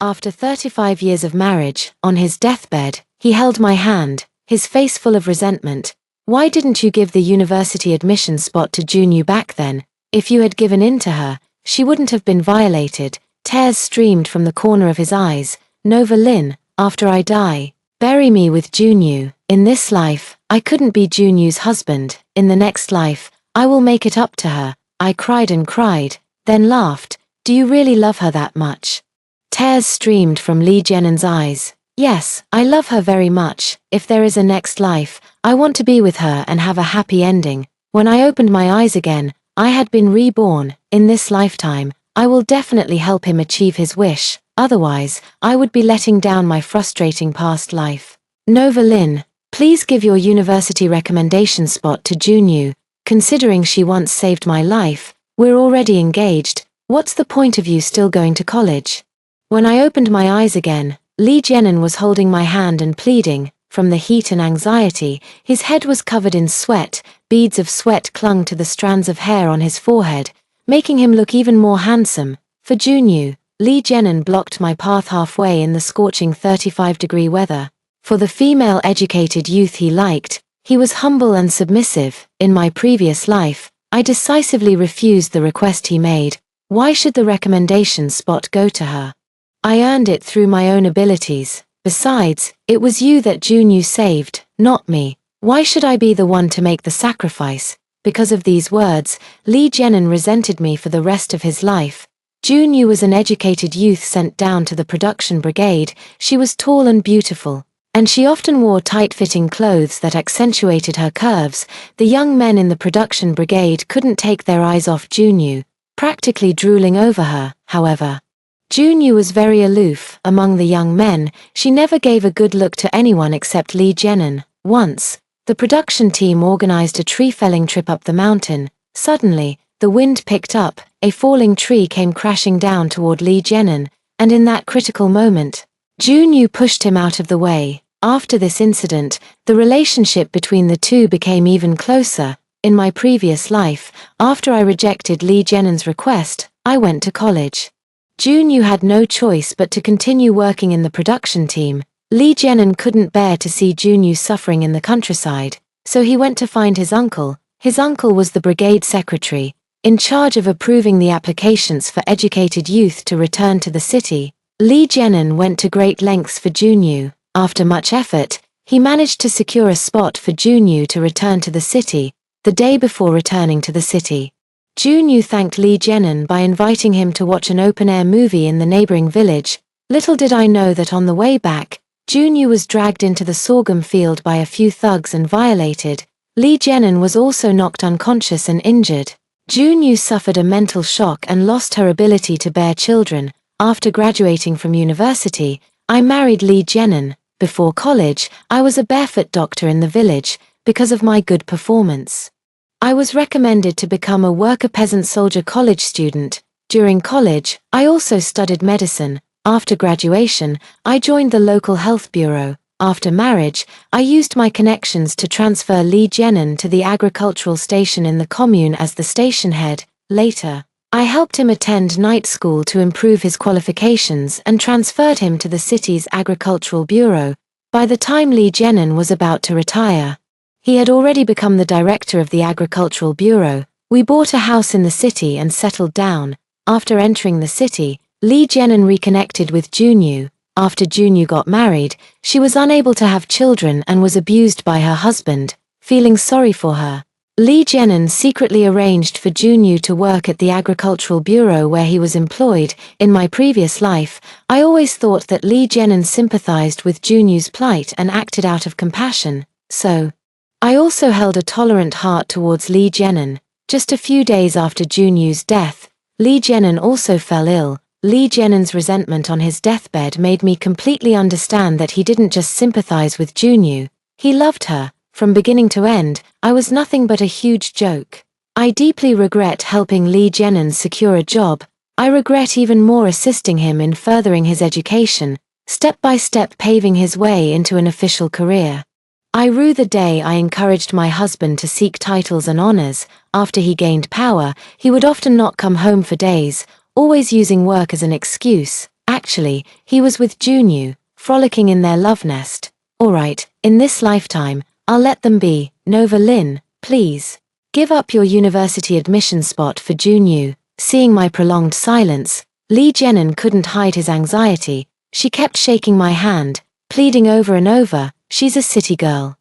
After 35 years of marriage, on his deathbed, he held my hand, his face full of resentment. Why didn't you give the university admission spot to Junyu back then? If you had given in to her, she wouldn't have been violated. Tears streamed from the corner of his eyes. Nova Lin, after I die, bury me with Junyu. In this life, I couldn't be Junyu's husband. In the next life, I will make it up to her. I cried and cried, then laughed. Do you really love her that much? Tears streamed from Lee Jianen's eyes. Yes, I love her very much. If there is a next life, I want to be with her and have a happy ending. When I opened my eyes again, I had been reborn. In this lifetime, I will definitely help him achieve his wish. Otherwise, I would be letting down my frustrating past life. Nova Lin, please give your university recommendation spot to Junyu. Considering she once saved my life, we're already engaged. What's the point of you still going to college? When I opened my eyes again, Lee Jianen was holding my hand and pleading. From the heat and anxiety, his head was covered in sweat. Beads of sweat clung to the strands of hair on his forehead, making him look even more handsome. For Junyu, Lee Jianen blocked my path halfway in the scorching 35-degree weather. For the female educated youth he liked, he was humble and submissive. In my previous life, I decisively refused the request he made. Why should the recommendation spot go to her? I earned it through my own abilities. Besides, it was you that Junyu saved, not me. Why should I be the one to make the sacrifice? Because of these words, Lee Jianen resented me for the rest of his life. Junyu was an educated youth sent down to the production brigade. She was tall and beautiful, and she often wore tight-fitting clothes that accentuated her curves. The young men in the production brigade couldn't take their eyes off Junyu, practically drooling over her. However, Junyu was very aloof. Among the young men, she never gave a good look to anyone except Lee Jianen. Once, the production team organized a tree-felling trip up the mountain. Suddenly, the wind picked up, a falling tree came crashing down toward Lee Jianen, and in that critical moment, Junyu pushed him out of the way. After this incident, the relationship between the two became even closer. In my previous life, after I rejected Lee Jianen's request, I went to college. Junyu had no choice but to continue working in the production team. Lee Jianen couldn't bear to see Junyu suffering in the countryside, so he went to find his uncle. His uncle was the brigade secretary, in charge of approving the applications for educated youth to return to the city. Lee Jianen went to great lengths for Junyu. After much effort, he managed to secure a spot for Junyu to return to the city. The day before returning to the city, Junyu thanked Lee Jianen by inviting him to watch an open-air movie in the neighboring village. Little did I know that on the way back, Junyu was dragged into the sorghum field by a few thugs and violated. Lee Jianen was also knocked unconscious and injured. Junyu suffered a mental shock and lost her ability to bear children. After graduating from university, I married Lee Jianen. Before college, I was a barefoot doctor in the village because of my good performance. I was recommended to become a worker peasant soldier college student. During college, I also studied medicine. After graduation, I joined the local health bureau. After marriage, I used my connections to transfer Lee Jianen to the agricultural station in the commune as the station head. Later, I helped him attend night school to improve his qualifications and transferred him to the city's agricultural bureau. By the time Lee Jianen was about to retire, he had already become the director of the agricultural bureau. We bought a house in the city and settled down. After entering the city, Lee Jianen reconnected with Junyu. After Junyu got married, she was unable to have children and was abused by her husband. Feeling sorry for her, Lee Jianen secretly arranged for Junyu to work at the agricultural bureau where he was employed. In my previous life, I always thought that Lee Jianen sympathized with Junyu's plight and acted out of compassion, so I also held a tolerant heart towards Lee Jianen. Just a few days after Junyu's death, Lee Jianen also fell ill. Lee Jianen's resentment on his deathbed made me completely understand that he didn't just sympathize with Junyu, he loved her. From beginning to end, I was nothing but a huge joke. I deeply regret helping Lee Jianen secure a job. I regret even more assisting him in furthering his education, step by step paving his way into an official career. I rue the day I encouraged my husband to seek titles and honors. After he gained power, he would often not come home for days, always using work as an excuse. Actually, he was with Junyu, frolicking in their love nest. Alright, in this lifetime, I'll let them be. Nova Lin, please. Give up your university admission spot for Junyu. Seeing my prolonged silence, Lee Jenin couldn't hide his anxiety. She kept shaking my hand, pleading over and over, she's a city girl.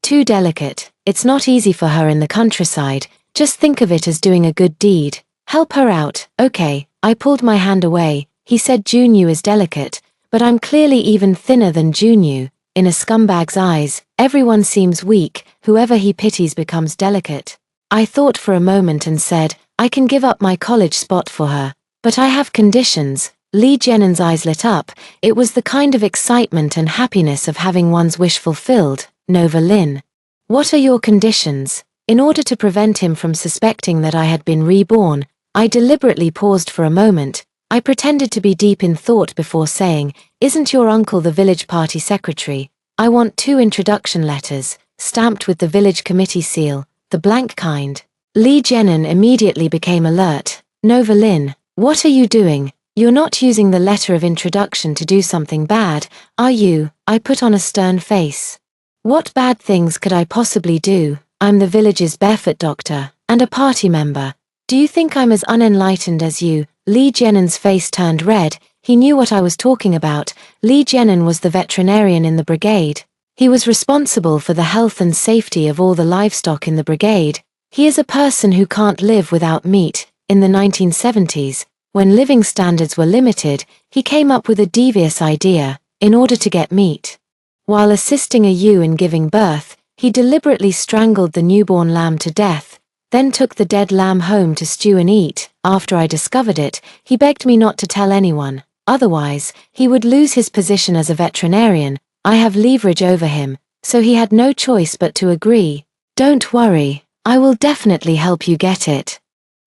Too delicate, it's not easy for her in the countryside, just think of it as doing a good deed. Help her out, okay. I pulled my hand away. He said Junyu is delicate, but I'm clearly even thinner than Junyu. In a scumbag's eyes, everyone seems weak, whoever he pities becomes delicate. I thought for a moment and said, I can give up my college spot for her, but I have conditions. Lee Jenin's eyes lit up. It was the kind of excitement and happiness of having one's wish fulfilled. Nova Lin. What are your conditions? In order to prevent him from suspecting that I had been reborn, I deliberately paused for a moment. I pretended to be deep in thought before saying, isn't your uncle the village party secretary? I want 2 introduction letters, stamped with the village committee seal, the blank kind. Lee Jenin immediately became alert. Nova Lin, what are you doing? You're not using the letter of introduction to do something bad, are you? I put on a stern face. What bad things could I possibly do? I'm the village's barefoot doctor, and a party member. Do you think I'm as unenlightened as you? Lee Jenin's face turned red. He knew what I was talking about. Lee Jenin was the veterinarian in the brigade. He was responsible for the health and safety of all the livestock in the brigade. He is a person who can't live without meat. In the 1970s, when living standards were limited, he came up with a devious idea. In order to get meat, while assisting a ewe in giving birth, he deliberately strangled the newborn lamb to death, then took the dead lamb home to stew and eat. After I discovered it, he begged me not to tell anyone, otherwise, he would lose his position as a veterinarian. I have leverage over him, so he had no choice but to agree. Don't worry, I will definitely help you get it.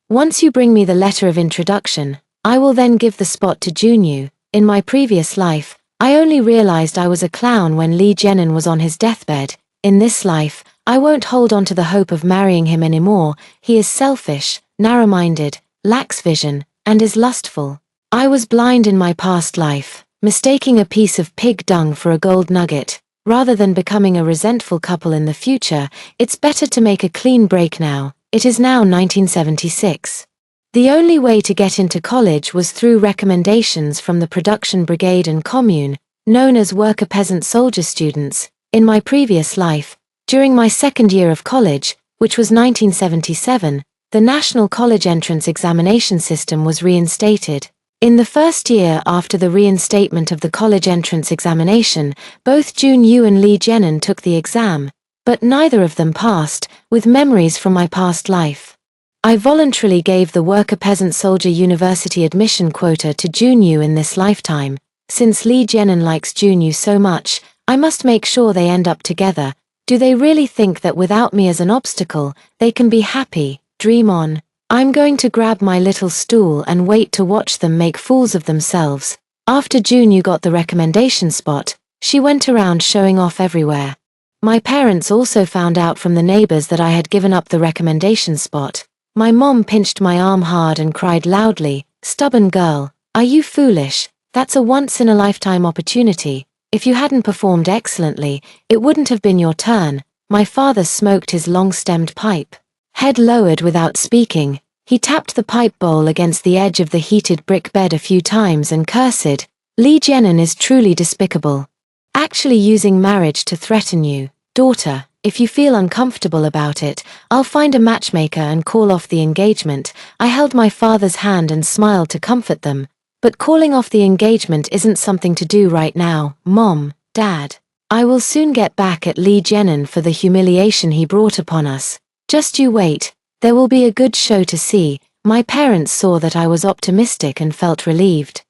Once you bring me the letter of introduction, I will then give the spot to Junyu. In my previous life, I only realized I was a clown when Lee Jenin was on his deathbed. In this life, I won't hold on to the hope of marrying him anymore. He is selfish, narrow-minded, lacks vision, and is lustful. I was blind in my past life, mistaking a piece of pig dung for a gold nugget. Rather than becoming a resentful couple in the future, it's better to make a clean break now. It is now 1976. The only way to get into college was through recommendations from the production brigade and commune, known as worker peasant soldier students. In my previous life, during my second year of college, which was 1977, the National College Entrance Examination System was reinstated. In the first year after the reinstatement of the college entrance examination, both Junyu and Lee Jenin took the exam, but neither of them passed. With memories from my past life, I voluntarily gave the worker peasant soldier university admission quota to Junyu in this lifetime. Since Lee Jenin likes Junyu so much, I must make sure they end up together. Do they really think that without me as an obstacle, they can be happy? Dream on. I'm going to grab my little stool and wait to watch them make fools of themselves. After Junyu got the recommendation spot, she went around showing off everywhere. My parents also found out from the neighbors that I had given up the recommendation spot. My mom pinched my arm hard and cried loudly, "Stubborn girl, are you foolish? That's a once-in-a-lifetime opportunity. If you hadn't performed excellently, it wouldn't have been your turn." My father smoked his long-stemmed pipe. Head lowered without speaking, he tapped the pipe bowl against the edge of the heated brick bed a few times and cursed, "Lee Jenin is truly despicable. Actually using marriage to threaten you. Daughter, if you feel uncomfortable about it, I'll find a matchmaker and call off the engagement." I held my father's hand and smiled to comfort them. But calling off the engagement isn't something to do right now, Mom, Dad. I will soon get back at Lee Jenin for the humiliation he brought upon us. Just you wait, there will be a good show to see. My parents saw that I was optimistic and felt relieved.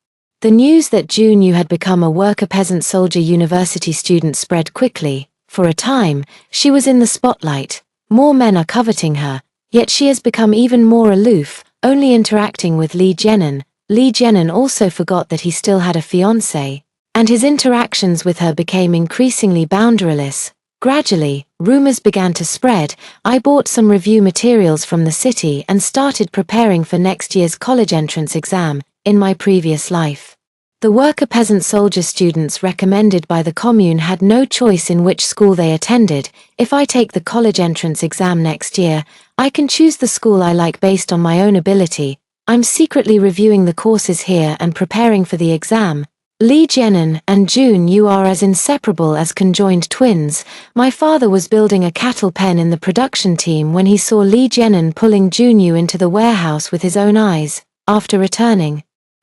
The news that Junyu had become a worker peasant soldier university student spread quickly. For a time, she was in the spotlight. More men are coveting her, yet she has become even more aloof, only interacting with Lee Jenin. Lee Jenin also forgot that he still had a fiancée, and his interactions with her became increasingly boundaryless. Gradually, rumors began to spread. I bought some review materials from the city and started preparing for next year's college entrance exam. In my previous life, The worker peasant soldier students recommended by the commune had no choice in which school they attended. If I take the college entrance exam next year, I can choose the school I like based on my own ability. I'm secretly reviewing the courses here and preparing for the exam. Lee Jenin and June, you are as inseparable as conjoined twins. My father was building a cattle pen in the production team when he saw Lee Jenin pulling Junyu into the warehouse with his own eyes. After returning,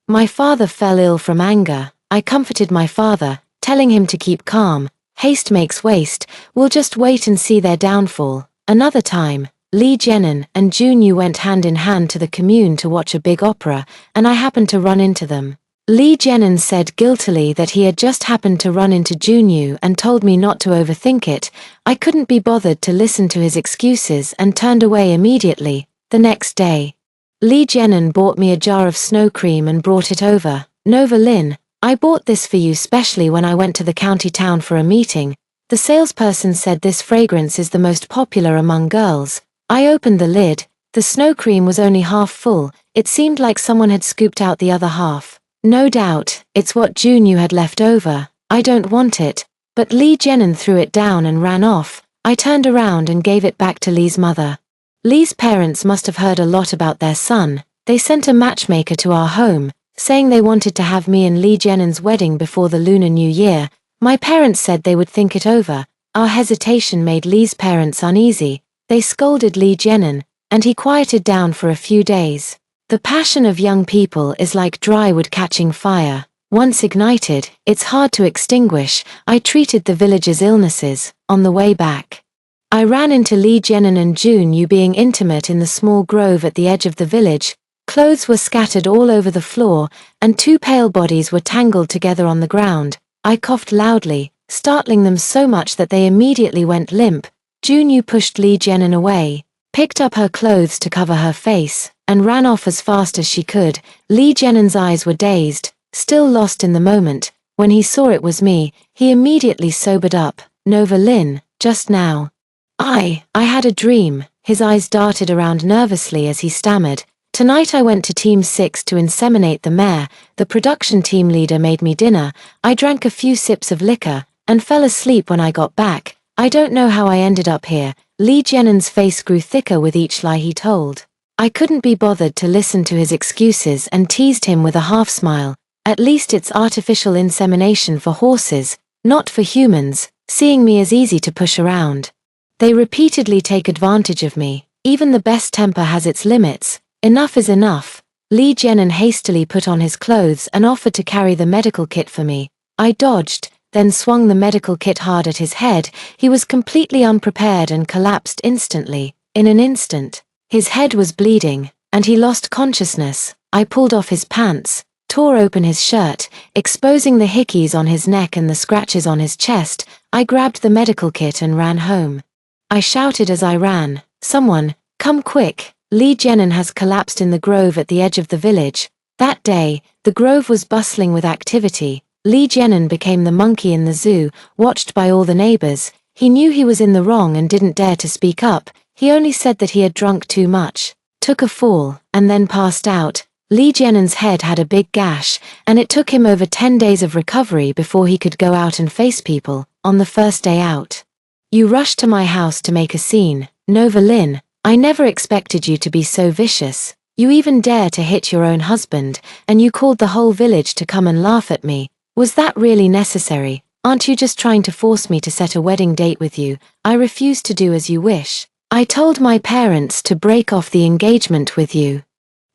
my father fell ill from anger. I comforted my father, telling him to keep calm. Haste makes waste, we'll just wait and see their downfall. Another time, Lee Jenin and Junyu went hand in hand to the commune to watch a big opera, and I happened to run into them. Lee Jenin said guiltily that he had just happened to run into Junyu and told me not to overthink it. I couldn't be bothered to listen to his excuses and turned away immediately. The next day, Lee Jenin bought me a jar of snow cream and brought it over. Nova Lin, I bought this for you specially when I went to the county town for a meeting. The salesperson said this fragrance is the most popular among girls. I opened the lid. The snow cream was only half full. It seemed like someone had scooped out the other half. No doubt, it's what Junyu had left over. I don't want it. But Lee Jenin threw it down and ran off. I turned around and gave it back to Lee's mother. Lee's parents must have heard a lot about their son. They sent a matchmaker to our home, saying they wanted to have me and Lee Jenin's wedding before the Lunar New Year. My parents said they would think it over. Our hesitation made Lee's parents uneasy. They scolded Lee Jenin, and he quieted down for a few days. The passion of young people is like dry wood catching fire. Once ignited, it's hard to extinguish. I treated the village's illnesses. On the way back, I ran into Lee Jenin and Junyu being intimate in the small grove at the edge of the village. Clothes were scattered all over the floor, and two pale bodies were tangled together on the ground. I coughed loudly, startling them so much that they immediately went limp. Junyu pushed Lee Jenin away, picked up her clothes to cover her face, and ran off as fast as she could. Lee Jenin's eyes were dazed, still lost in the moment. When he saw it was me, he immediately sobered up. Nova Lin, just now, I had a dream. His eyes darted around nervously as he stammered. Tonight I went to Team 6 to inseminate the mare. The production team leader made me dinner. I drank a few sips of liquor, and fell asleep when I got back. I don't know how I ended up here. Lee Jenin's face grew thicker with each lie he told. I couldn't be bothered to listen to his excuses and teased him with a half smile. At least it's artificial insemination for horses, not for humans, seeing me as easy to push around. They repeatedly take advantage of me. Even the best temper has its limits. Enough is enough. Lee Jenin hastily put on his clothes and offered to carry the medical kit for me. I dodged, then swung the medical kit hard at his head. He was completely unprepared and collapsed instantly. In an instant, his head was bleeding, and he lost consciousness. I pulled off his pants, tore open his shirt, exposing the hickeys on his neck and the scratches on his chest. I grabbed the medical kit and ran home. I shouted as I ran, "Someone, come quick! Lee Jenin has collapsed in the grove at the edge of the village." That day, the grove was bustling with activity. Lee Jenin became the monkey in the zoo, watched by all the neighbors. He knew he was in the wrong and didn't dare to speak up. He only said that he had drunk too much, took a fall, and then passed out. Lee Jenin's head had a big gash, and it took him over 10 days of recovery before he could go out and face people. On the first day out, you rushed to my house to make a scene. Nova Lin, I never expected you to be so vicious. You even dare to hit your own husband, and you called the whole village to come and laugh at me. Was that really necessary? Aren't you just trying to force me to set a wedding date with you? I refuse to do as you wish. I told my parents to break off the engagement with you.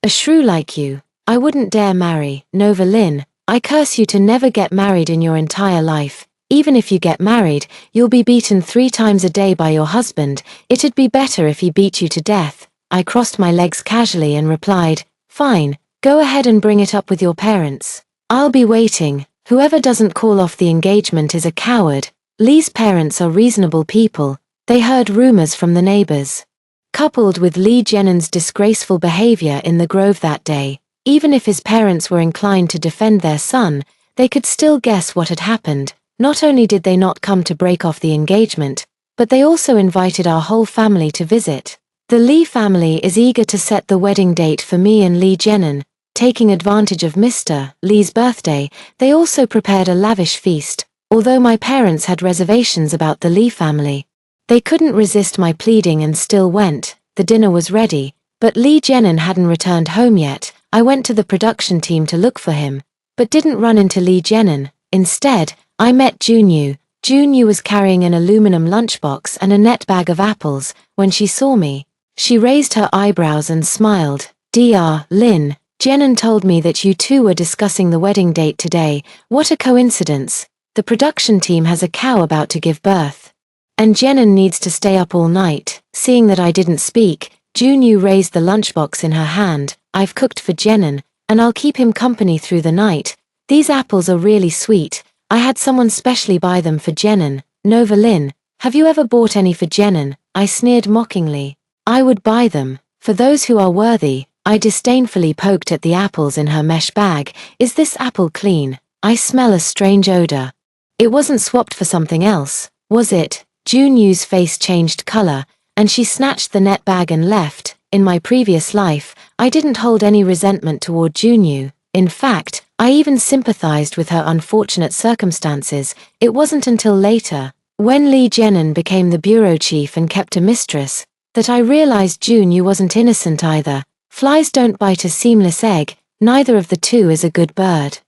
A shrew like you, I wouldn't dare marry. Nova Lin, I curse you to never get married in your entire life. Even if you get married, you'll be beaten 3 times a day by your husband. It'd be better if he beat you to death. I crossed my legs casually and replied, "Fine, go ahead and bring it up with your parents. I'll be waiting. Whoever doesn't call off the engagement is a coward." Lee's parents are reasonable people. They heard rumors from the neighbors, coupled with Lee Jenin's disgraceful behavior in the grove that day. Even if his parents were inclined to defend their son, they could still guess what had happened. Not only did they not come to break off the engagement, but they also invited our whole family to visit. The Lee family is eager to set the wedding date for me and Lee Jenin. Taking advantage of Mr. Lee's birthday, they also prepared a lavish feast, although my parents had reservations about the Lee family. They couldn't resist my pleading and still went. The dinner was ready, but Lee Jenin hadn't returned home yet. I went to the production team to look for him, but didn't run into Lee Jenin. Instead, I met Junyu. Junyu was carrying an aluminum lunchbox and a net bag of apples. When she saw me, she raised her eyebrows and smiled. Dr. Lin, Jenin told me that you two were discussing the wedding date today. What a coincidence. The production team has a cow about to give birth, and Jenin needs to stay up all night. Seeing that I didn't speak, Junyu raised the lunchbox in her hand. I've cooked for Jenin, and I'll keep him company through the night. These apples are really sweet. I had someone specially buy them for Jenin. Nova Lin, have you ever bought any for Jenin? I sneered mockingly. I would buy them, for those who are worthy. I disdainfully poked at the apples in her mesh bag. Is this apple clean? I smell a strange odor. It wasn't swapped for something else, was it? Junyu's face changed color, and she snatched the net bag and left. In my previous life, I didn't hold any resentment toward Junyu. In fact, I even sympathized with her unfortunate circumstances. It wasn't until later, when Lee Jenin became the bureau chief and kept a mistress, that I realized Junyu wasn't innocent either. Flies don't bite a seamless egg, neither of the two is a good bird.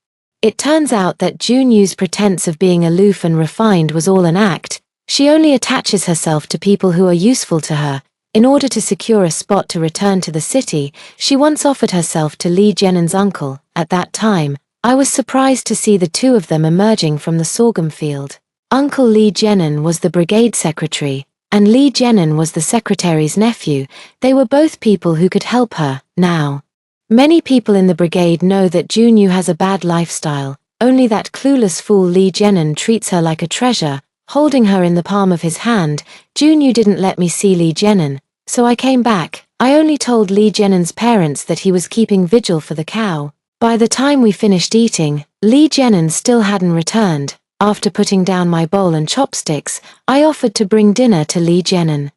It turns out that Junyu's pretense of being aloof and refined was all an act. She only attaches herself to people who are useful to her. In order to secure a spot to return to the city, she once offered herself to Lee Jenin's uncle. At that time, I was surprised to see the two of them emerging from the sorghum field. Uncle Lee Jenin was the brigade secretary, and Lee Jenin was the secretary's nephew. They were both people who could help her. Now, many people in the brigade know that Junyu has a bad lifestyle. Only that clueless fool Lee Jenin treats her like a treasure, holding her in the palm of his hand. Junyu didn't let me see Lee Jenin, so I came back. I only told Lee Jenin's parents that he was keeping vigil for the cow. By the time we finished eating, Lee Jenin still hadn't returned. After putting down my bowl and chopsticks, I offered to bring dinner to Lee Jenin.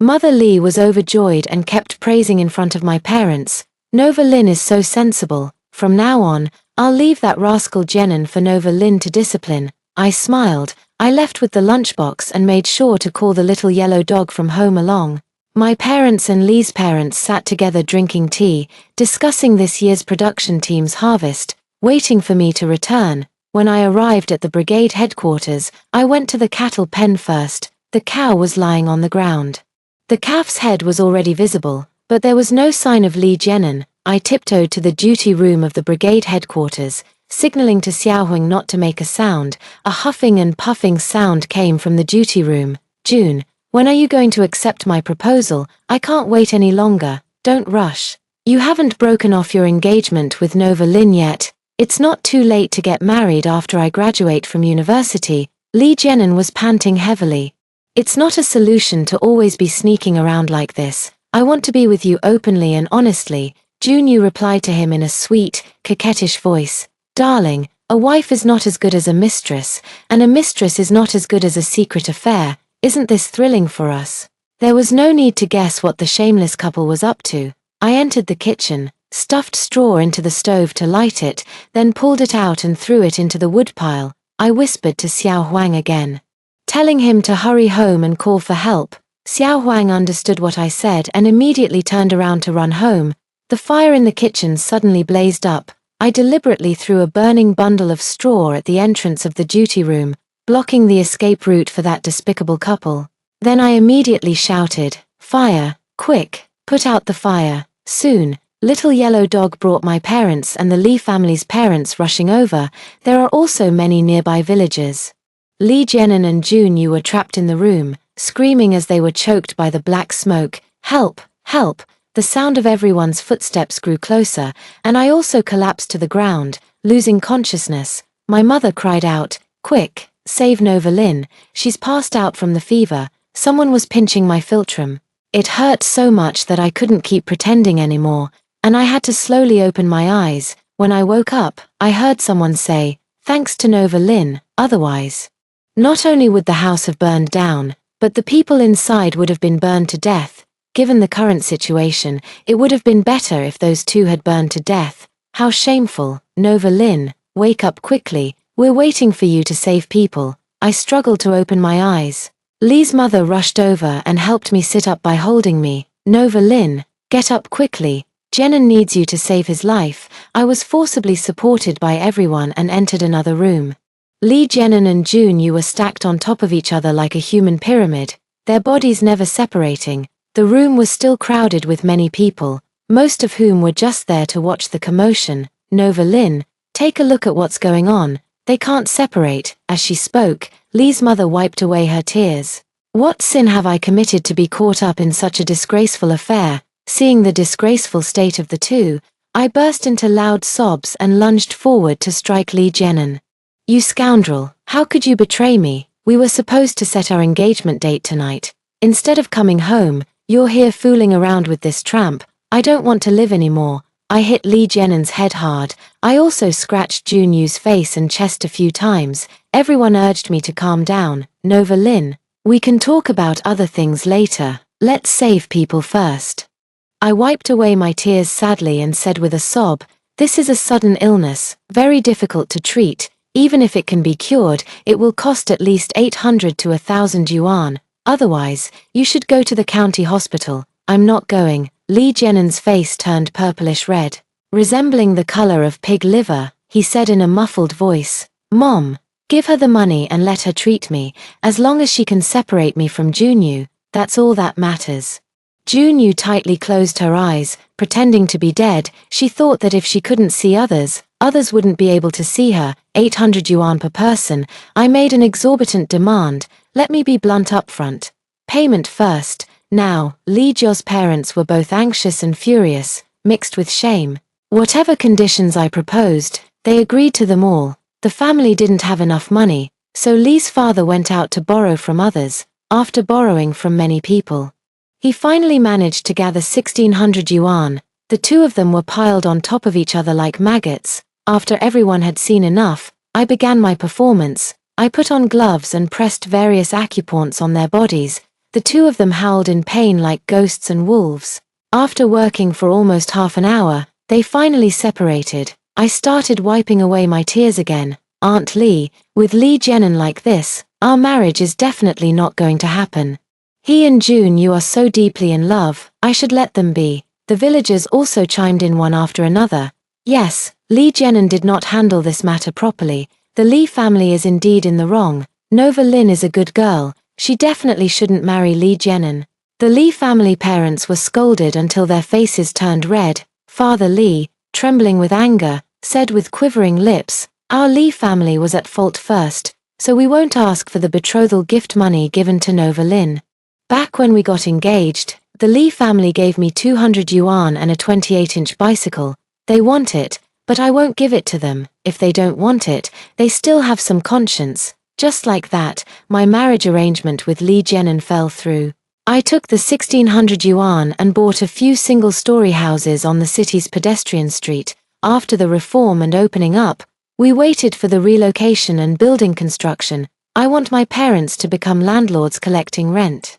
Mother Lee was overjoyed and kept praising in front of my parents. Nova Lin is so sensible. From now on, I'll leave that rascal Jenin for Nova Lin to discipline. I smiled. I left with the lunchbox and made sure to call the little yellow dog from home along. My parents and Lee's parents sat together drinking tea, discussing this year's production team's harvest, waiting for me to return. When I arrived at the brigade headquarters, I went to the cattle pen first. The cow was lying on the ground. The calf's head was already visible, but there was no sign of Lee Jenin. I tiptoed to the duty room of the brigade headquarters, signaling to Xiaohuang not to make a sound. A huffing and puffing sound came from the duty room. June, when are you going to accept my proposal? I can't wait any longer. Don't rush. You haven't broken off your engagement with Nova Lin yet. It's not too late to get married after I graduate from university. Lee Jenin was panting heavily. It's not a solution to always be sneaking around like this. I want to be with you openly and honestly. Junyu replied to him in a sweet, coquettish voice. Darling, a wife is not as good as a mistress, and a mistress is not as good as a secret affair. Isn't this thrilling for us? There was no need to guess what the shameless couple was up to. I entered the kitchen, stuffed straw into the stove to light it, then pulled it out and threw it into the woodpile. I whispered to Xiao Huang again, telling him to hurry home and call for help. Xiao Huang understood what I said and immediately turned around to run home. The fire in the kitchen suddenly blazed up. I deliberately threw a burning bundle of straw at the entrance of the duty room, blocking the escape route for that despicable couple. Then I immediately shouted, "Fire, quick, put out the fire." Soon, Little Yellow Dog brought my parents and the Lee family's parents rushing over. There are also many nearby villagers. Lee Jenin and Junyu were trapped in the room, screaming as they were choked by the black smoke. Help! Help! The sound of everyone's footsteps grew closer, and I also collapsed to the ground, losing consciousness. My mother cried out, "Quick, save Nova Lin, she's passed out from the fever." Someone was pinching my philtrum. It hurt so much that I couldn't keep pretending anymore, and I had to slowly open my eyes. When I woke up, I heard someone say, "Thanks to Nova Lin, otherwise." Not only would the house have burned down, but the people inside would have been burned to death. Given the current situation, it would have been better if those two had burned to death. How shameful. Nova Lynn, wake up quickly, we're waiting for you to save people. I struggled to open my eyes. Lee's mother rushed over and helped me sit up by holding me. Nova Lynn, get up quickly. Jenon needs you to save his life. I was forcibly supported by everyone and entered another room. Lee, Jenon and Junyu were stacked on top of each other like a human pyramid, their bodies never separating. The room was still crowded with many people, most of whom were just there to watch the commotion. Nova Lynn, take a look at what's going on. They can't separate. As she spoke, Lee's mother wiped away her tears. What sin have I committed to be caught up in such a disgraceful affair? Seeing the disgraceful state of the two, I burst into loud sobs and lunged forward to strike Lee Jenon. You scoundrel, how could you betray me? We were supposed to set our engagement date tonight. Instead of coming home, you're here fooling around with this tramp. I don't want to live anymore. I hit Lee Jenon's head hard. I also scratched Junyu's face and chest a few times. Everyone urged me to calm down. Nova Lynn, we can talk about other things later. Let's save people first. I wiped away my tears sadly and said with a sob, this is a sudden illness, very difficult to treat. Even if it can be cured, it will cost at least 800 to 1,000 yuan. Otherwise, you should go to the county hospital. I'm not going. Lee Jenon's face turned purplish red, resembling the color of pig liver. He said in a muffled voice, Mom, give her the money and let her treat me. As long as she can separate me from Junyu, that's all that matters. Junyu tightly closed her eyes, pretending to be dead. She thought that if she couldn't see others wouldn't be able to see her. 800 yuan per person. I made an exorbitant demand. Let me be blunt up front. Payment first. Now, Lee Jo's parents were both anxious and furious, mixed with shame. Whatever conditions I proposed, they agreed to them all. The family didn't have enough money, so Lee's father went out to borrow from others. After borrowing from many people, he finally managed to gather 1,600 yuan. The two of them were piled on top of each other like maggots. After everyone had seen enough, I began my performance. I put on gloves and pressed various acupoints on their bodies. The two of them howled in pain like ghosts and wolves. After working for almost half an hour, they finally separated. I started wiping away my tears again. Aunt Lee, with Lee Jenon like this, our marriage is definitely not going to happen. He and Junyu are so deeply in love, I should let them be. The villagers also chimed in one after another. Yes, Lee Jenon did not handle this matter properly. The Lee family is indeed in the wrong. Nova Lynn is a good girl. She definitely shouldn't marry Lee Jenon. The Lee family parents were scolded until their faces turned red. Father Lee, trembling with anger, said with quivering lips, our Lee family was at fault first, so we won't ask for the betrothal gift money given to Nova Lynn. Back when we got engaged, the Lee family gave me 200 yuan and a 28-inch bicycle. They want it, but I won't give it to them. If they don't want it, they still have some conscience. Just like that, my marriage arrangement with Lee Jenon fell through. I took the 1,600 yuan and bought a few single-story houses on the city's pedestrian street. After the reform and opening up, we waited for the relocation and building construction. I want my parents to become landlords collecting rent.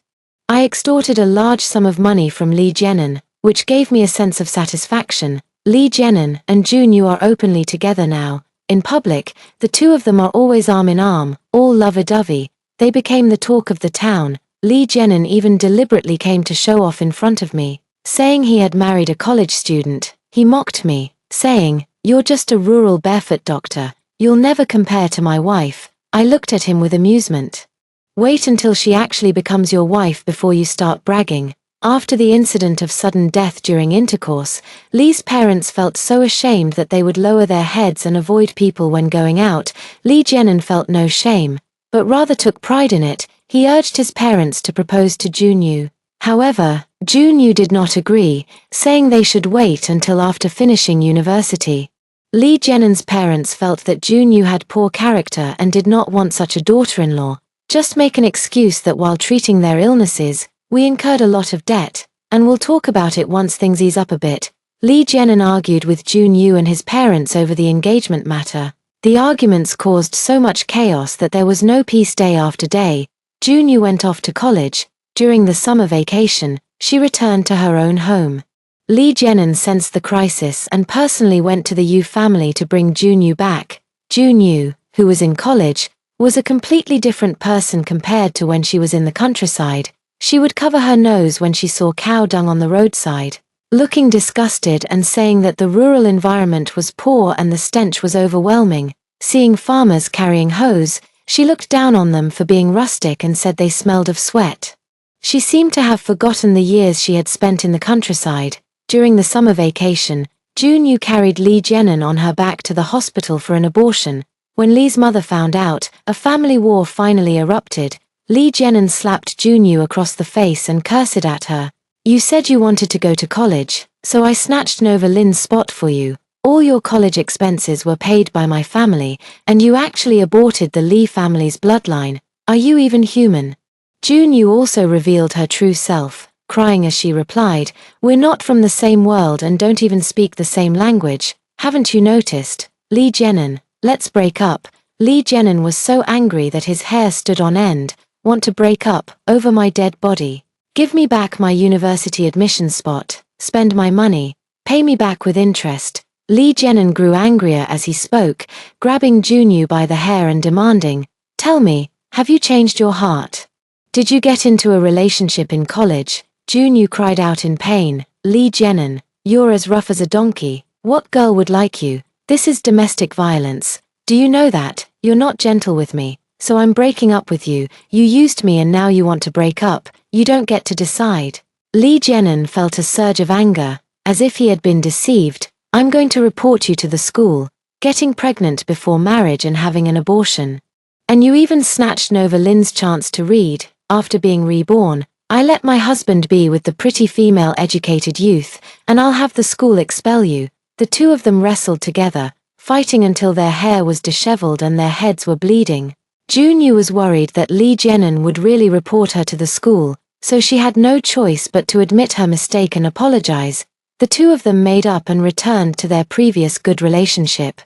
I extorted a large sum of money from Lee Jenon, which gave me a sense of satisfaction. Lee Jenon and Junyu are openly together now. In public, the two of them are always arm in arm, all lovey-dovey. They became the talk of the town. Lee Jenon even deliberately came to show off in front of me, saying he had married a college student. He mocked me, saying, "You're just a rural barefoot doctor. You'll never compare to my wife." I looked at him with amusement. Wait until she actually becomes your wife before you start bragging. After the incident of sudden death during intercourse, Lee's parents felt so ashamed that they would lower their heads and avoid people when going out. Lee Jenon felt no shame, but rather took pride in it. He urged his parents to propose to Junyu. However, Junyu did not agree, saying they should wait until after finishing university. Lee Jenon's parents felt that Junyu had poor character and did not want such a daughter-in-law. Just make an excuse that while treating their illnesses, we incurred a lot of debt, and we'll talk about it once things ease up a bit. Lee Jenon argued with Junyu and his parents over the engagement matter. The arguments caused so much chaos that there was no peace day after day. Junyu went off to college. During the summer vacation, she returned to her own home. Lee Jenin sensed the crisis and personally went to the Yu family to bring Junyu back. Junyu, who was in college, was a completely different person compared to when she was in the countryside. She would cover her nose when she saw cow dung on the roadside, looking disgusted and saying that the rural environment was poor and the stench was overwhelming. Seeing farmers carrying hoes, she looked down on them for being rustic and said they smelled of sweat. She seemed to have forgotten the years she had spent in the countryside. During the summer vacation, Junyu carried Lee Jenin on her back to the hospital for an abortion. When Lee's mother found out, a family war finally erupted. Lee Jenin slapped Junyu across the face and cursed at her. "You said you wanted to go to college, so I snatched Nova Lin's spot for you. All your college expenses were paid by my family, and you actually aborted the Lee family's bloodline. Are you even human?" Junyu also revealed her true self, crying as she replied, "We're not from the same world and don't even speak the same language. Haven't you noticed? Lee Jenin, let's break up." Lee Jenin was so angry that his hair stood on end. "Want to break up, over my dead body? Give me back my university admission spot, spend my money, pay me back with interest." Lee Jenin grew angrier as he spoke, grabbing Junyu by the hair and demanding, "Tell me, have you changed your heart? Did you get into a relationship in college?" Junyu cried out in pain, "Lee Jenin, you're as rough as a donkey. What girl would like you? This is domestic violence. Do you know that? You're not gentle with me, so I'm breaking up with you. You used me and now you want to break up. You don't get to decide." Lee Jenin felt a surge of anger, as if he had been deceived. "I'm going to report you to the school. Getting pregnant before marriage and having an abortion. And you even snatched Nova Lin's chance to read. After being reborn, I let my husband be with the pretty female educated youth, and I'll have the school expel you." The two of them wrestled together, fighting until their hair was disheveled and their heads were bleeding. Junyu was worried that Lee Jenin would really report her to the school, so she had no choice but to admit her mistake and apologize. The two of them made up and returned to their previous good relationship.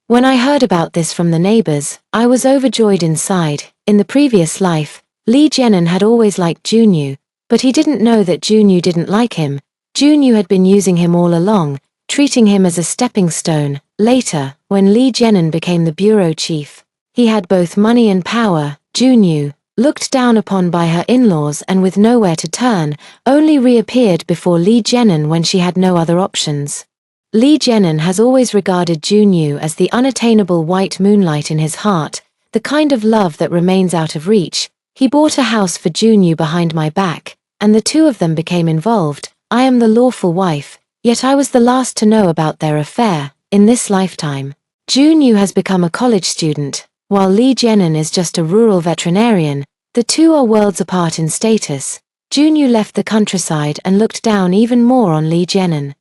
When I heard about this from the neighbors, I was overjoyed inside. In the previous life, Lee Jenin had always liked Junyu, but he didn't know that Junyu didn't like him. Junyu had been using him all along, treating him as a stepping stone. Later, when Lee Jenin became the bureau chief, he had both money and power. Junyu, looked down upon by her in-laws and with nowhere to turn, only reappeared before Lee Jenin when she had no other options. Lee Jenin has always regarded Junyu as the unattainable white moonlight in his heart, the kind of love that remains out of reach. He bought a house for Junyu behind my back, and the two of them became involved. I am the lawful wife, yet I was the last to know about their affair. In this lifetime, Junyu has become a college student, while Lee Jenin is just a rural veterinarian. The two are worlds apart in status. Junyu left the countryside and looked down even more on Lee Jenin.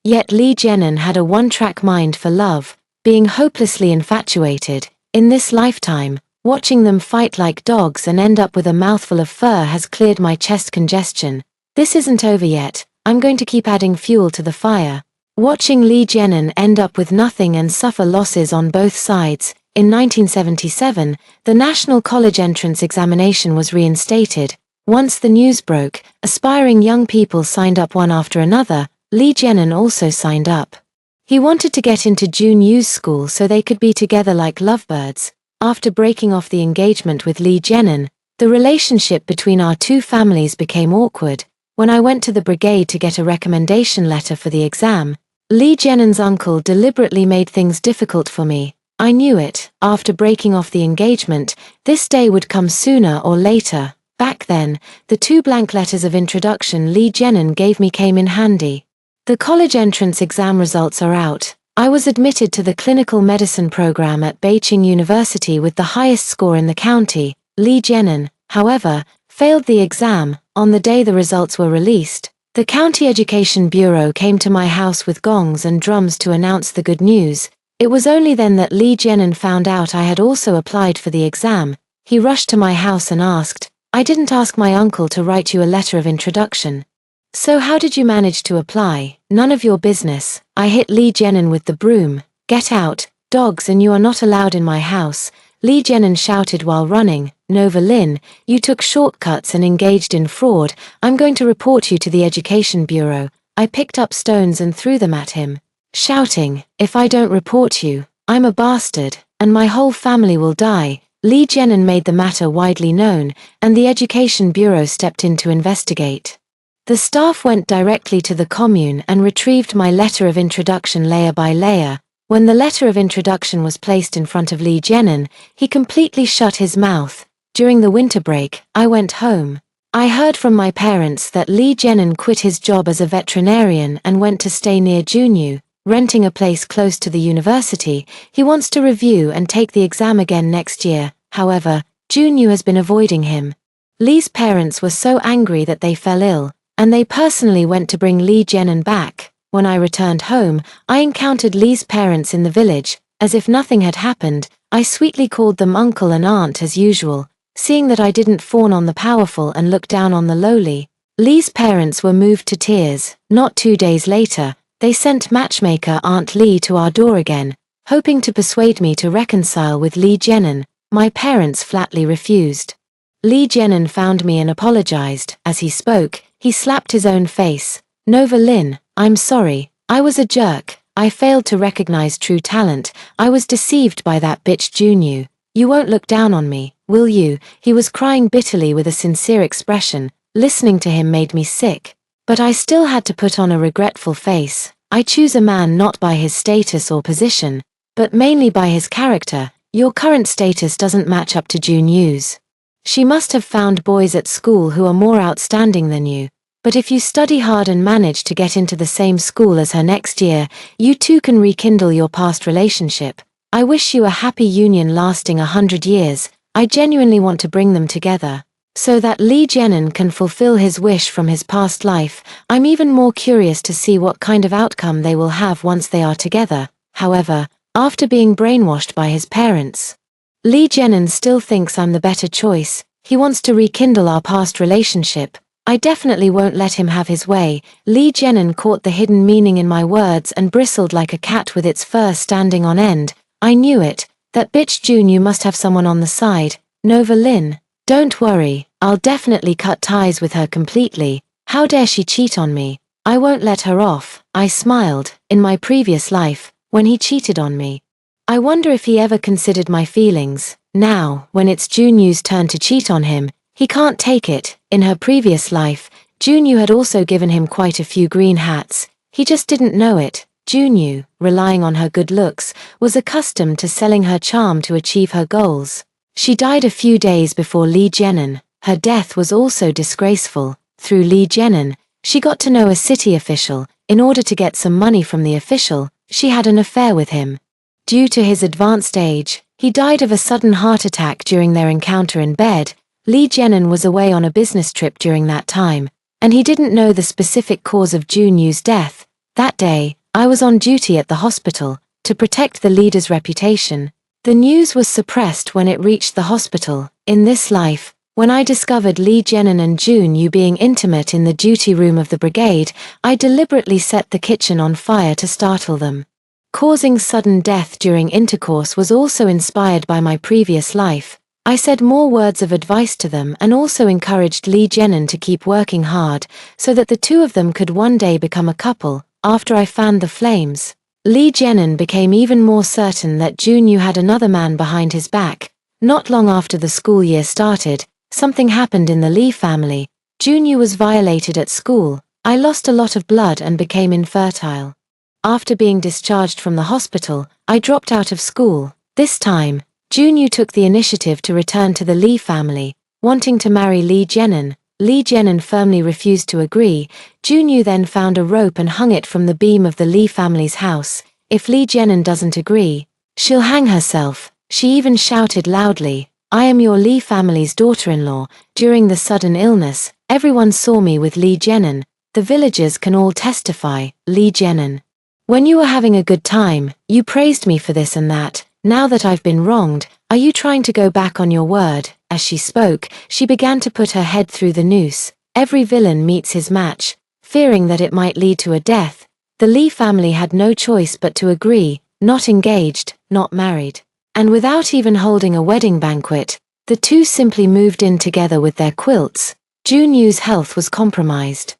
Yet Lee Jenin had a one-track mind for love, being hopelessly infatuated. In this lifetime, watching them fight like dogs and end up with a mouthful of fur has cleared my chest congestion. This isn't over yet. I'm going to keep adding fuel to the fire. Watching Lee Jenin end up with nothing and suffer losses on both sides. In 1977, the National College Entrance Examination was reinstated. Once the news broke, aspiring young people signed up one after another. Lee Jenin also signed up. He wanted to get into Junyu's school so they could be together like lovebirds. After breaking off the engagement with Lee Jenin, the relationship between our two families became awkward. When I went to the brigade to get a recommendation letter for the exam, Lee Jenin's uncle deliberately made things difficult for me. I knew it. After breaking off the engagement, this day would come sooner or later. Back then, the two blank letters of introduction Lee Jenin gave me came in handy. The college entrance exam results are out. I was admitted to the clinical medicine program at Beijing University with the highest score in the county. Lee Jenin, however, failed the exam. On the day the results were released, the County Education Bureau came to my house with gongs and drums to announce the good news. It was only then that Lee Jenin found out I had also applied for the exam. He rushed to my house and asked, "I didn't ask my uncle to write you a letter of introduction. So how did you manage to apply?" "None of your business." I hit Lee Jenin with the broom. "Get out, dogs, and you are not allowed in my house." Lee Jenin shouted while running, "Nova Lin, you took shortcuts and engaged in fraud. I'm going to report you to the Education Bureau." I picked up stones and threw them at him, shouting, "If I don't report you, I'm a bastard, and my whole family will die." Lee Jenin made the matter widely known, and the Education Bureau stepped in to investigate. The staff went directly to the commune and retrieved my letter of introduction layer by layer. When the letter of introduction was placed in front of Lee Jenin, he completely shut his mouth. During the winter break, I went home. I heard from my parents that Lee Jenin quit his job as a veterinarian and went to stay near Junyu, renting a place close to the university. He wants to review and take the exam again next year. However, Junyu has been avoiding him. Lee's parents were so angry that they fell ill, and they personally went to bring Lee Jenin back. When I returned home, I encountered Lee's parents in the village. As if nothing had happened, I sweetly called them uncle and aunt as usual. Seeing that I didn't fawn on the powerful and look down on the lowly, Lee's parents were moved to tears. Not 2 days later, they sent matchmaker Aunt Lee to our door again, hoping to persuade me to reconcile with Lee Jenin. My parents flatly refused. Lee Jenin found me and apologized. As he spoke, he slapped his own face. "Nova Lin, I'm sorry, I was a jerk. I failed to recognize true talent. I was deceived by that bitch Junyu. You won't look down on me, will you?" He was crying bitterly with a sincere expression. Listening to him made me sick. But I still had to put on a regretful face. I choose a man not by his status or position, but mainly by his character. Your current status doesn't match up to Junyu's. She must have found boys at school who are more outstanding than you. But if you study hard and manage to get into the same school as her next year, you too can rekindle your past relationship. I wish you a happy union lasting 100 years. I genuinely want to bring them together, so that Lee Jenin can fulfill his wish from his past life. I'm even more curious to see what kind of outcome they will have once they are together. However, after being brainwashed by his parents, Lee Jenin still thinks I'm the better choice. He wants to rekindle our past relationship. I definitely won't let him have his way. Lee Jenin caught the hidden meaning in my words and bristled like a cat with its fur standing on end. I knew it. That bitch Junyu must have someone on the side. Nova Lin, don't worry, I'll definitely cut ties with her completely. How dare she cheat on me? I won't let her off. I smiled. In my previous life, when he cheated on me, I wonder if he ever considered my feelings. Now, when it's Junyu's turn to cheat on him, he can't take it. In her previous life, Junyu had also given him quite a few green hats. He just didn't know it. Junyu, relying on her good looks, was accustomed to selling her charm to achieve her goals. She died a few days before Lee Jenin. Her death was also disgraceful. Through Lee Jenin, she got to know a city official. In order to get some money from the official, she had an affair with him. Due to his advanced age, he died of a sudden heart attack during their encounter in bed. Lee Jenin was away on a business trip during that time, and he didn't know the specific cause of Junyu's death. That day, I was on duty at the hospital to protect the leader's reputation. The news was suppressed when it reached the hospital. In this life, when I discovered Lee Jenin and Junyu being intimate in the duty room of the brigade, I deliberately set the kitchen on fire to startle them. Causing sudden death during intercourse was also inspired by my previous life. I said more words of advice to them and also encouraged Lee Jenin to keep working hard, so that the two of them could one day become a couple. After I fanned the flames, Lee Jenin became even more certain that Junyu had another man behind his back. Not long after the school year started, something happened in the Lee family. Junyu was violated at school. I lost a lot of blood and became infertile. After being discharged from the hospital, I dropped out of school. This time, Junyu took the initiative to return to the Lee family, wanting to marry Lee Jenin. Lee Jenin firmly refused to agree. Junyu then found a rope and hung it from the beam of the Lee family's house. If Lee Jenin doesn't agree, she'll hang herself. She even shouted loudly, "I am your Lee family's daughter-in-law." During the sudden illness, everyone saw me with Lee Jenin. The villagers can all testify. Lee Jenin, when you were having a good time, you praised me for this and that. Now that I've been wronged, are you trying to go back on your word? As she spoke, she began to put her head through the noose. Every villain meets his match. Fearing that it might lead to a death, the Lee family had no choice but to agree. Not engaged, not married, and without even holding a wedding banquet, the two simply moved in together with their quilts. Junyu's health was compromised,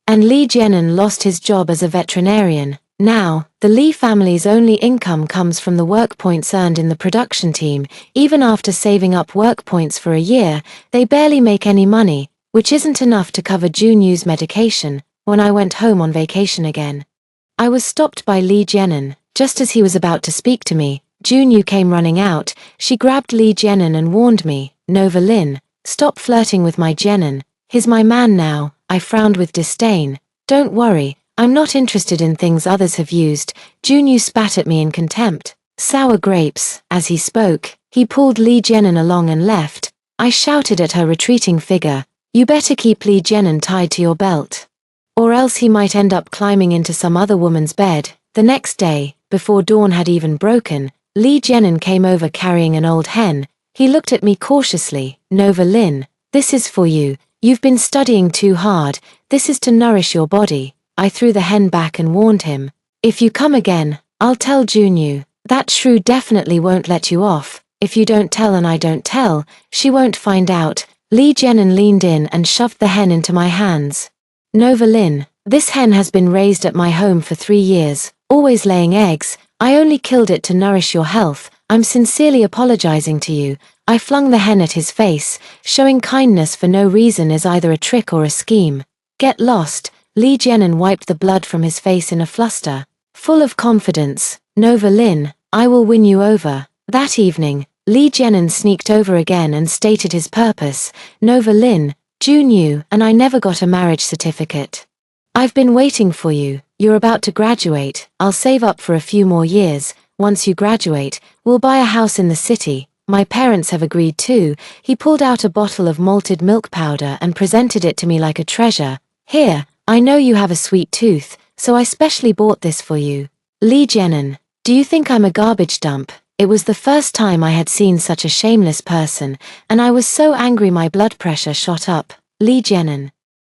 And Lee Jianan lost his job as a veterinarian. Now, the Lee family's only income comes from the work points earned in the production team. Even after saving up work points for a year, they barely make any money, which isn't enough to cover Junyu's medication. When I went home on vacation again, I was stopped by Lee Jianan. Just as he was about to speak to me, Junyu came running out. She grabbed Lee Jianan and warned me, "Nova Lin, stop flirting with my Jianan. He's my man now." I frowned with disdain. "Don't worry, I'm not interested in things others have used." Junyu spat at me in contempt. "Sour grapes." As he spoke, he pulled Lee Jianan along and left. I shouted at her retreating figure, "You better keep Lee Jianan tied to your belt, or else he might end up climbing into some other woman's bed." The next day, before dawn had even broken, Lee Jianan came over carrying an old hen. He looked at me cautiously. "Nova Lin, this is for you. You've been studying too hard. This is to nourish your body." I threw the hen back and warned him, "If you come again, I'll tell Junyu. That shrew definitely won't let you off. If you don't tell and I don't tell, she won't find out." Lee Jianan leaned in and shoved the hen into my hands. "Nova Lin, this hen has been raised at my home for 3 years, always laying eggs. I only killed it to nourish your health. I'm sincerely apologizing to you." I flung the hen at his face. Showing kindness for no reason is either a trick or a scheme. "Get lost." Lee Jianan wiped the blood from his face in a fluster. Full of confidence, "Nova Lin, I will win you over." That evening, Lee Jianan sneaked over again and stated his purpose. "Nova Lin, Junyu and I never got a marriage certificate. I've been waiting for you. You're about to graduate. I'll save up for a few more years. Once you graduate, we'll buy a house in the city. My parents have agreed too." He pulled out a bottle of malted milk powder and presented it to me like a treasure. "Here, I know you have a sweet tooth, so I specially bought this for you." "Lee Jianan, do you think I'm a garbage dump?" It was the first time I had seen such a shameless person, and I was so angry my blood pressure shot up. "Lee Jianan,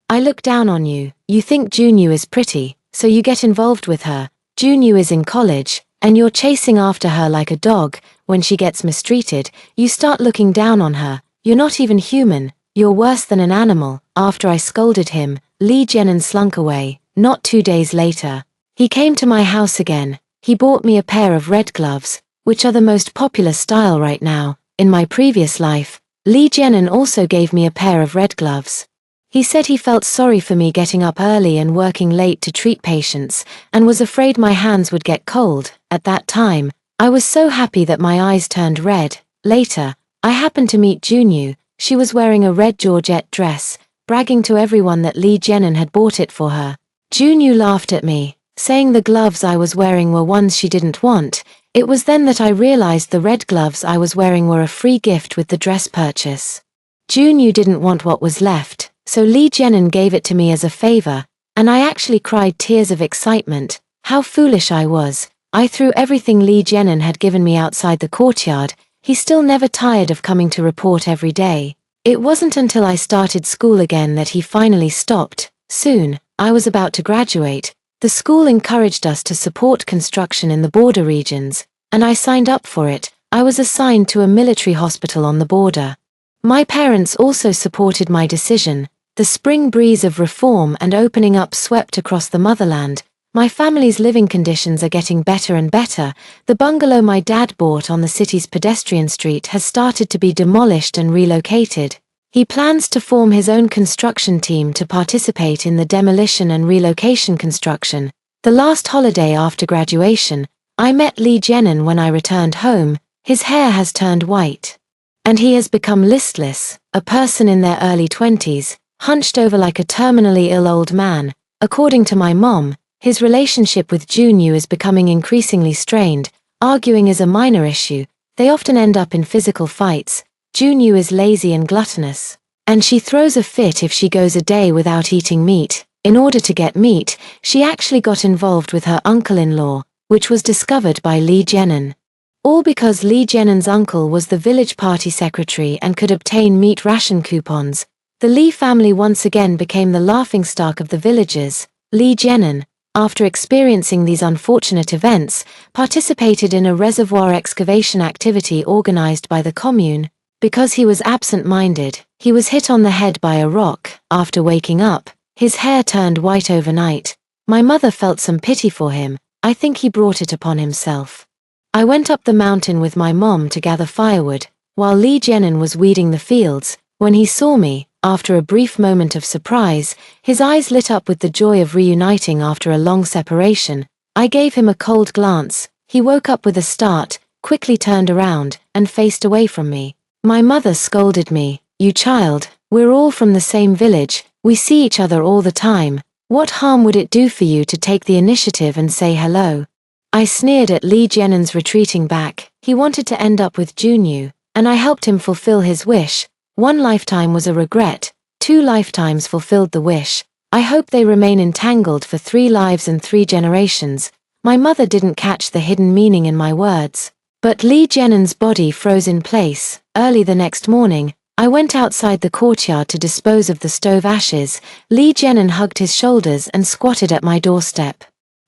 I look down on you. You think Junyu is pretty, so you get involved with her. Junyu is in college, and you're chasing after her like a dog. When she gets mistreated, you start looking down on her. You're not even human. You're worse than an animal." After I scolded him, Lee Jianan slunk away. Not 2 days later, he came to my house again. He bought me a pair of red gloves, which are the most popular style right now. In my previous life, Lee Jianan also gave me a pair of red gloves. He said he felt sorry for me getting up early and working late to treat patients, and was afraid my hands would get cold. At that time, I was so happy that my eyes turned red. Later, I happened to meet Junyu. She was wearing a red georgette dress, bragging to everyone that Lee Jianan had bought it for her. Junyu laughed at me, saying the gloves I was wearing were ones she didn't want. It was then that I realized the red gloves I was wearing were a free gift with the dress purchase. Junyu didn't want what was left, so Lee Jianan gave it to me as a favor, and I actually cried tears of excitement. How foolish I was. I threw everything Lee Jianan had given me outside the courtyard. He still never tired of coming to report every day. It wasn't until I started school again that he finally stopped. Soon, I was about to graduate. The school encouraged us to support construction in the border regions, and I signed up for it. I was assigned to a military hospital on the border. My parents also supported my decision. The spring breeze of reform and opening up swept across the motherland. My family's living conditions are getting better and better. The bungalow my dad bought on the city's pedestrian street has started to be demolished and relocated. He plans to form his own construction team to participate in the demolition and relocation construction. The last holiday after graduation, I met Lee Jianan when I returned home. His hair has turned white, and he has become listless, a person in their early 20s, hunched over like a terminally ill old man. According to my mom, his relationship with Junyu is becoming increasingly strained. Arguing is a minor issue. They often end up in physical fights. Junyu is lazy and gluttonous, and she throws a fit if she goes a day without eating meat. In order to get meat, she actually got involved with her uncle-in-law, which was discovered by Lee Jianan. All because Lee Jianan's uncle was the village party secretary and could obtain meat ration coupons. The Lee family once again became the laughingstock of the villagers. Lee Jianan, after experiencing these unfortunate events, participated in a reservoir excavation activity organized by the commune. Because he was absent-minded, he was hit on the head by a rock. After waking up, His hair turned white overnight. My mother felt some pity for him. I think he brought it upon himself. I went up the mountain with my mom to gather firewood, while Lee Jenin was weeding the fields. When he saw me, after a brief moment of surprise, his eyes lit up with the joy of reuniting after a long separation. I gave him a cold glance. He woke up with a start, quickly turned around, and faced away from me. My mother scolded me. "You child, we're all from the same village, we see each other all the time. What harm would it do for you to take the initiative and say hello?" I sneered at Lee Jenin's retreating back. He wanted to end up with Junyu, and I helped him fulfill his wish. 1 lifetime was a regret, 2 lifetimes fulfilled the wish. I hope they remain entangled for 3 lives and 3 generations. My mother didn't catch the hidden meaning in my words. But Lee Jenin's body froze in place. Early the next morning, I went outside the courtyard to dispose of the stove ashes. Lee Jenin hugged his shoulders and squatted at my doorstep.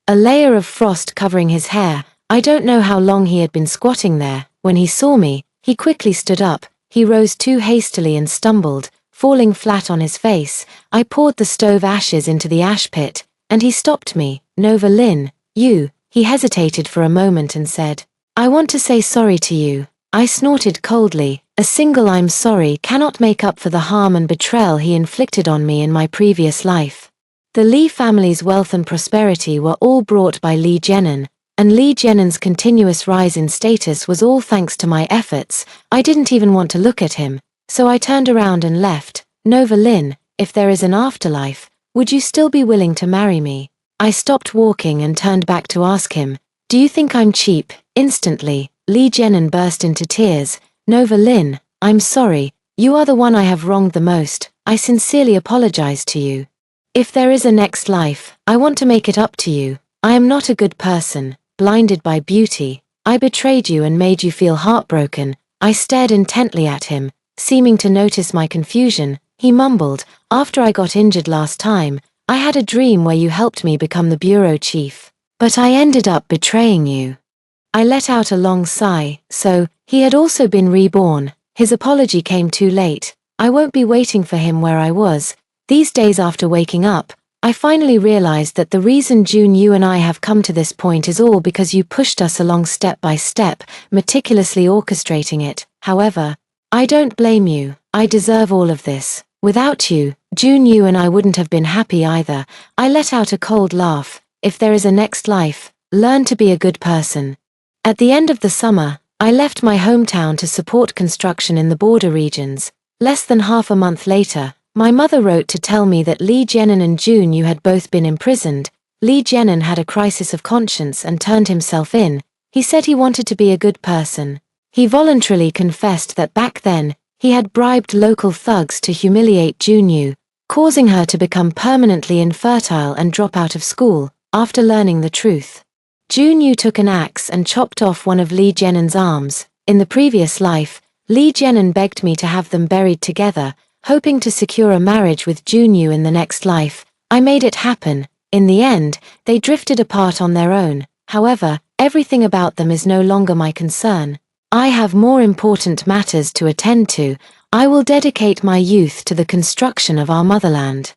A layer of frost covering his hair. I don't know how long he had been squatting there. When he saw me, he quickly stood up. He rose too hastily and stumbled, falling flat on his face. I poured the stove ashes into the ash pit, and he stopped me. "Nova Lin, you." He hesitated for a moment and said, "I want to say sorry to you." I snorted coldly. A single "I'm sorry" cannot make up for the harm and betrayal he inflicted on me in my previous life. The Lee family's wealth and prosperity were all brought by Lee Jenin, and Lee Jenin's continuous rise in status was all thanks to my efforts. I didn't even want to look at him, so I turned around and left. "Nova Lin, if there is an afterlife, would you still be willing to marry me?" I stopped walking and turned back to ask him, "Do you think I'm cheap?" Instantly, Lee Jenin burst into tears. "Nova Lin, I'm sorry, you are the one I have wronged the most. I sincerely apologize to you. If there is a next life, I want to make it up to you. I am not a good person, blinded by beauty. I betrayed you and made you feel heartbroken." I stared intently at him, seeming to notice my confusion. He mumbled, "After I got injured last time, I had a dream where you helped me become the bureau chief. But I ended up betraying you." I let out a long sigh. So, he had also been reborn. His apology came too late. I won't be waiting for him where I was. These days after waking up, I finally realized that the reason June, you and I have come to this point is all because you pushed us along step by step, meticulously orchestrating it. However, I don't blame you. I deserve all of this. Without you, June, you and I wouldn't have been happy either. I let out a cold laugh. If there is a next life, learn to be a good person. At the end of the summer, I left my hometown to support construction in the border regions. Less than half a month later, my mother wrote to tell me that Lee Jenin and June, you had both been imprisoned. Lee Jenin had a crisis of conscience and turned himself in. He said he wanted to be a good person. He voluntarily confessed that back then, he had bribed local thugs to humiliate Junyu, causing her to become permanently infertile and drop out of school. After learning the truth, Junyu took an axe and chopped off one of Lee Jenin's arms. In the previous life, Lee Jenin begged me to have them buried together, hoping to secure a marriage with Junyu in the next life. I made it happen. In the end, they drifted apart on their own. However, everything about them is no longer my concern. I have more important matters to attend to. I will dedicate my youth to the construction of our motherland.